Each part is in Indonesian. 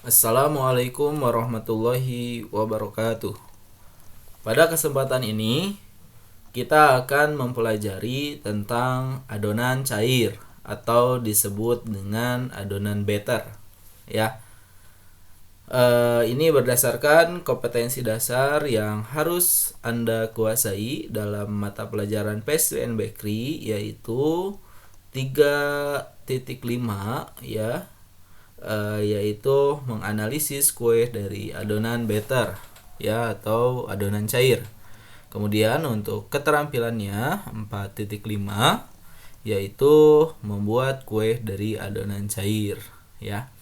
Assalamualaikum warahmatullahi wabarakatuh. Pada kesempatan ini kita akan mempelajari tentang adonan cair atau disebut dengan adonan batter. Ya, ini berdasarkan kompetensi dasar yang harus Anda kuasai dalam mata pelajaran pastry and bakery, yaitu 3.5 ya, yaitu menganalisis kue dari adonan batter ya atau adonan cair. Kemudian untuk keterampilannya 4.5 yaitu membuat kue dari adonan cair ya.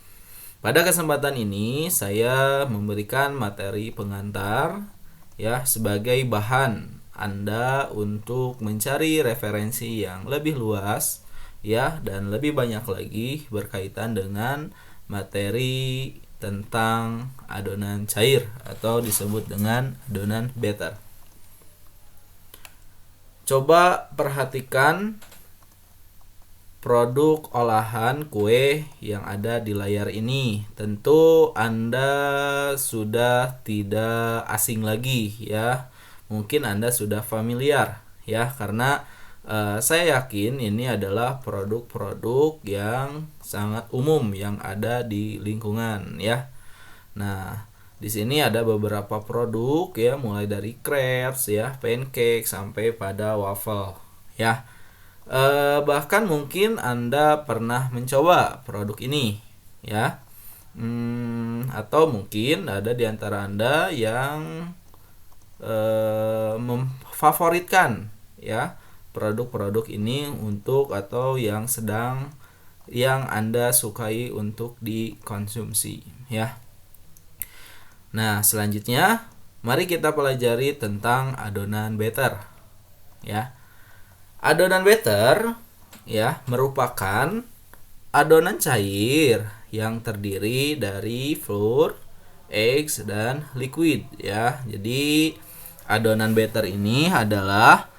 Pada kesempatan ini saya memberikan materi pengantar ya sebagai bahan Anda untuk mencari referensi yang lebih luas ya dan lebih banyak lagi berkaitan dengan materi tentang adonan cair atau disebut dengan adonan batter. Coba perhatikan produk olahan kue yang ada di layar ini. Tentu Anda sudah tidak asing lagi ya. Mungkin Anda sudah familiar ya karena saya yakin ini adalah produk-produk yang sangat umum yang ada di lingkungan ya. Nah, di sini ada beberapa produk ya, mulai dari crepes ya, pancake sampai pada waffle ya. Bahkan mungkin Anda pernah mencoba produk ini ya. Atau mungkin ada di antara Anda yang memfavoritkan ya produk-produk ini untuk atau yang Anda sukai untuk dikonsumsi ya. Nah, selanjutnya mari kita pelajari tentang adonan batter ya. Adonan batter ya merupakan adonan cair yang terdiri dari flour, eggs dan liquid ya. Jadi adonan batter ini adalah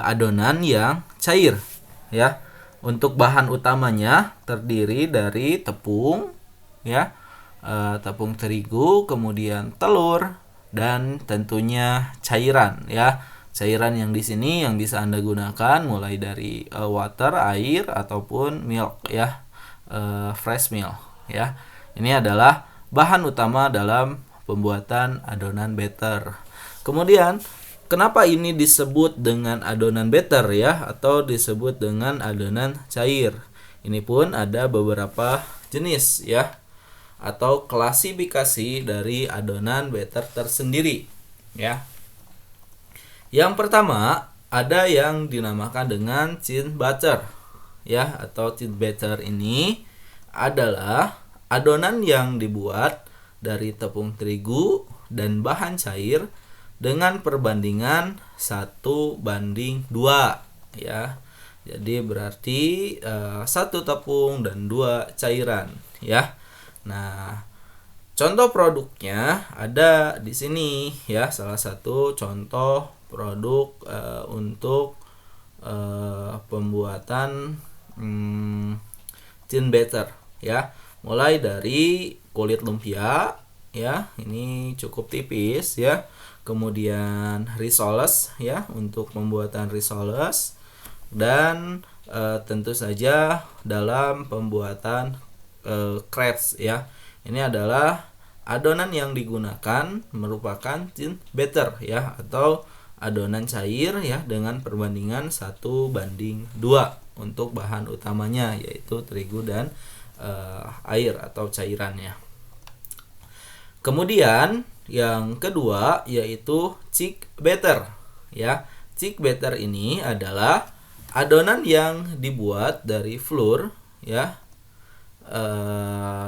adonan yang cair ya. Untuk bahan utamanya terdiri dari tepung ya, tepung terigu, kemudian telur dan tentunya cairan ya. Cairan yang di sini yang bisa Anda gunakan mulai dari water, air ataupun milk ya, fresh milk ya. Ini adalah bahan utama dalam pembuatan adonan batter. Kemudian kenapa ini disebut dengan adonan batter ya atau disebut dengan adonan cair? Ini pun ada beberapa jenis ya atau klasifikasi dari adonan batter tersendiri ya. Yang pertama ada yang dinamakan dengan thin batter ya, atau thin batter ini adalah adonan yang dibuat dari tepung terigu dan bahan cair dengan perbandingan 1:2 ya. Jadi berarti 1 tepung dan 2 cairan ya. Nah, contoh produknya ada di sini ya, salah satu contoh produk untuk pembuatan thin batter ya. Mulai dari kulit lumpia ya, ini cukup tipis ya. Kemudian risoles ya untuk pembuatan risoles dan tentu saja dalam pembuatan crepes ya. Ini adalah adonan yang digunakan merupakan thin batter ya atau adonan cair ya dengan perbandingan 1:2 untuk bahan utamanya yaitu terigu dan air atau cairannya. Kemudian yang kedua yaitu chick batter ya. Chick batter ini adalah adonan yang dibuat dari flour ya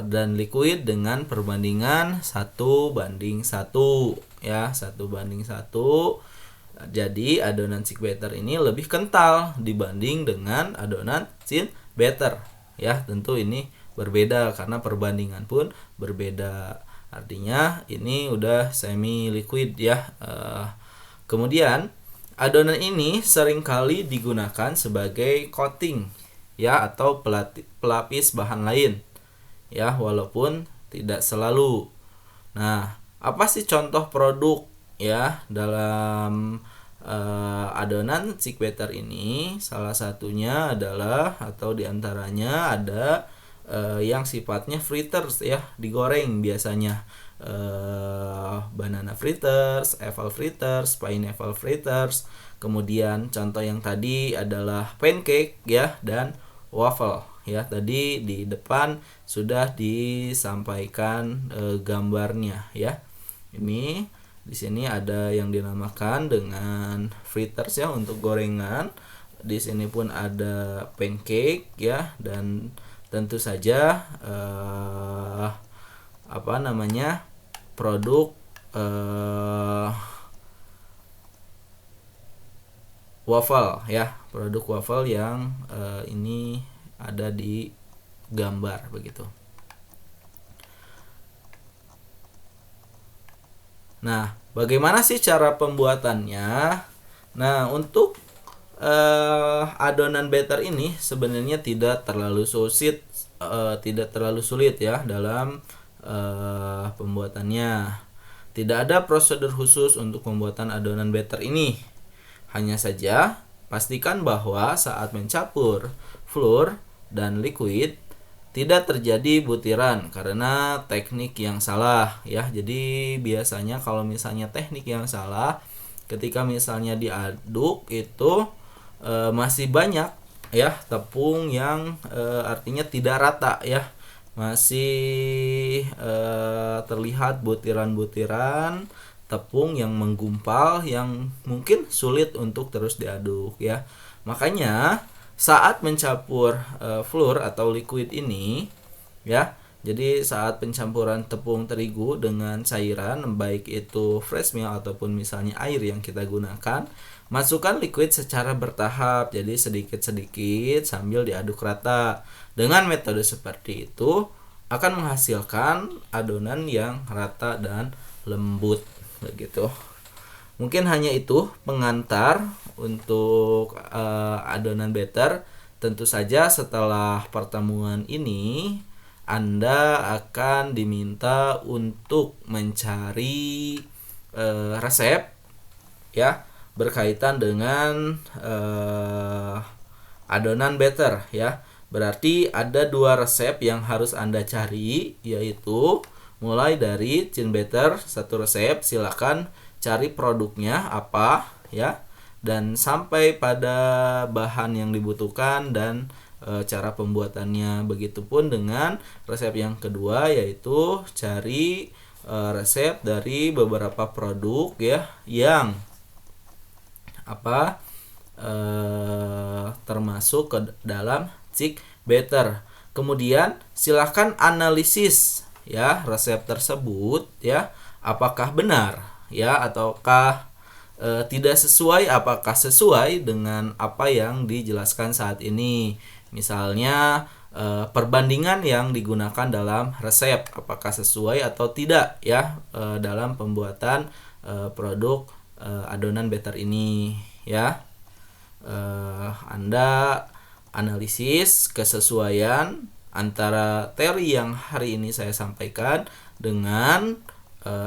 dan liquid dengan perbandingan 1:1 ya, 1:1. Jadi adonan chick batter ini lebih kental dibanding dengan adonan thin batter ya. Tentu ini berbeda karena perbandingan pun berbeda. Artinya ini udah semi liquid ya. Kemudian adonan ini seringkali digunakan sebagai coating ya atau pelapis bahan lain ya, walaupun tidak selalu. Nah, apa sih contoh produk ya dalam adonan chick batter ini? Salah satunya adalah atau diantaranya ada yang sifatnya fritters ya, digoreng biasanya. Banana fritters, apple fritters, pineapple fritters. Kemudian contoh yang tadi adalah pancake ya dan waffle ya. Tadi di depan sudah disampaikan gambarnya ya. Ini di sini ada yang dinamakan dengan fritters ya untuk gorengan. Di sini pun ada pancake ya, dan tentu saja produk waffle ya, produk waffle yang ini ada di gambar begitu. Nah, bagaimana sih cara pembuatannya? Nah, untuk adonan batter ini sebenarnya tidak terlalu sulit ya dalam pembuatannya. Tidak ada prosedur khusus untuk pembuatan adonan batter ini. Hanya saja pastikan bahwa saat mencampur flour dan liquid tidak terjadi butiran karena teknik yang salah ya. Jadi biasanya kalau misalnya teknik yang salah, ketika misalnya diaduk itu masih banyak ya tepung yang artinya tidak rata ya. Masih terlihat butiran-butiran tepung yang menggumpal yang mungkin sulit untuk terus diaduk ya. Makanya saat mencampur flour atau liquid ini ya, jadi saat pencampuran tepung terigu dengan cairan baik itu fresh milk ataupun misalnya air yang kita gunakan, masukkan liquid secara bertahap, jadi sedikit-sedikit sambil diaduk rata. Dengan metode seperti itu akan menghasilkan adonan yang rata dan lembut begitu. Mungkin hanya itu pengantar untuk adonan batter. Tentu saja setelah pertemuan ini Anda akan diminta untuk mencari resep ya berkaitan dengan adonan batter ya. Berarti ada 2 resep yang harus Anda cari, yaitu mulai dari chin batter 1 resep, silakan cari produknya apa ya, dan sampai pada bahan yang dibutuhkan dan cara pembuatannya. Begitupun dengan resep yang kedua, yaitu cari resep dari beberapa produk ya yang termasuk ke dalam chick batter. Kemudian silahkan analisis ya resep tersebut ya, apakah benar ya ataukah tidak sesuai, apakah sesuai dengan apa yang dijelaskan saat ini. Misalnya perbandingan yang digunakan dalam resep apakah sesuai atau tidak ya dalam pembuatan produk adonan batter ini ya. Anda analisis kesesuaian antara teori yang hari ini saya sampaikan dengan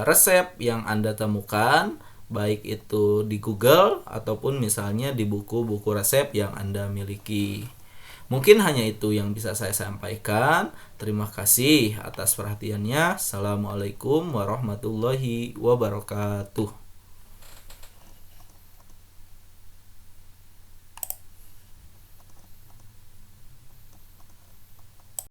resep yang Anda temukan, baik itu di Google ataupun misalnya di buku-buku resep yang Anda miliki. Mungkin hanya itu yang bisa saya sampaikan. Terima kasih atas perhatiannya. Assalamualaikum warahmatullahi wabarakatuh.